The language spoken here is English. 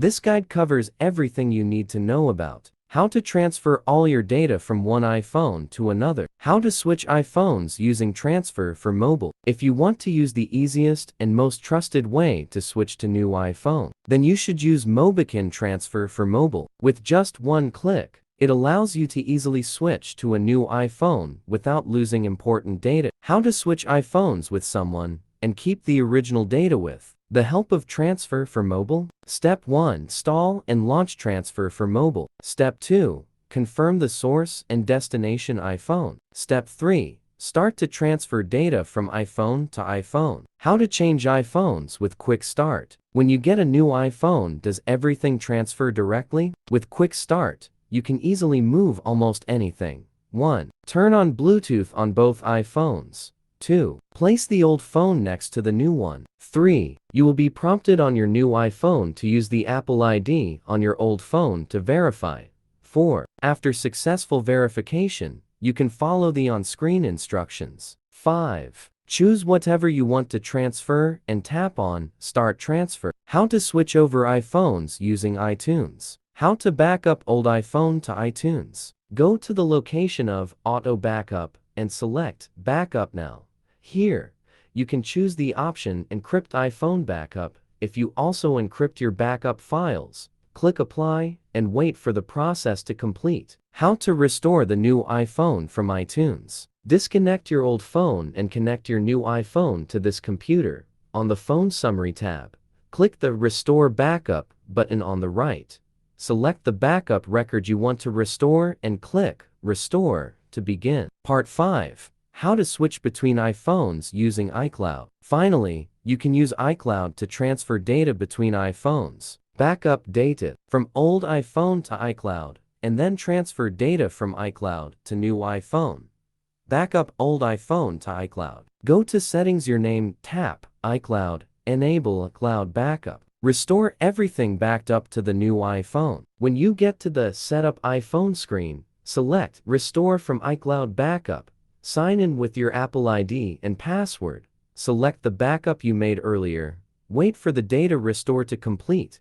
This guide covers everything you need to know about how to transfer all your data from one iPhone to another, how to switch iPhones using transfer for mobile. If you want to use the easiest and most trusted way to switch to new iPhone, then you should use Mobikin Transfer for Mobile. With just one click, it allows you to easily switch to a new iPhone without losing important data. How to switch iPhones with someone and keep the original data with the help of Transfer for Mobile. Step 1. Install and launch Transfer for Mobile. Step 2. Confirm the source and destination iPhone. Step 3. Start to transfer data from iPhone to iPhone. How to change iPhones with Quick Start. When you get a new iPhone, does everything transfer directly? With Quick Start, you can easily move almost anything. 1. Turn on Bluetooth on both iPhones. 2. Place the old phone next to the new one. 3. You will be prompted on your new iPhone to use the Apple ID on your old phone to verify. 4. After successful verification, you can follow the on-screen instructions. 5. Choose whatever you want to transfer and tap on Start Transfer. How to switch over iPhones using iTunes. How to back up old iPhone to iTunes. Go to the location of Auto Backup and select Backup Now. Here, you can choose the option Encrypt iPhone Backup. If you also encrypt your backup files, click Apply and wait for the process to complete. How to restore the new iPhone from iTunes. Disconnect your old phone and connect your new iPhone to this computer. On the Phone Summary tab, click the Restore Backup button on the right. Select the backup record you want to restore and click Restore to begin. Part 5. How to switch between iPhones using iCloud. Finally, you can use iCloud to transfer data between iPhones. Backup data from old iPhone to iCloud, and then transfer data from iCloud to new iPhone. Backup old iPhone to iCloud. Go to Settings, your name, tap iCloud, enable Cloud Backup. Restore everything backed up to the new iPhone. When you get to the Setup iPhone screen, select Restore from iCloud Backup. Sign in with your Apple ID and password. Select the backup you made earlier. Wait for the data restore to complete.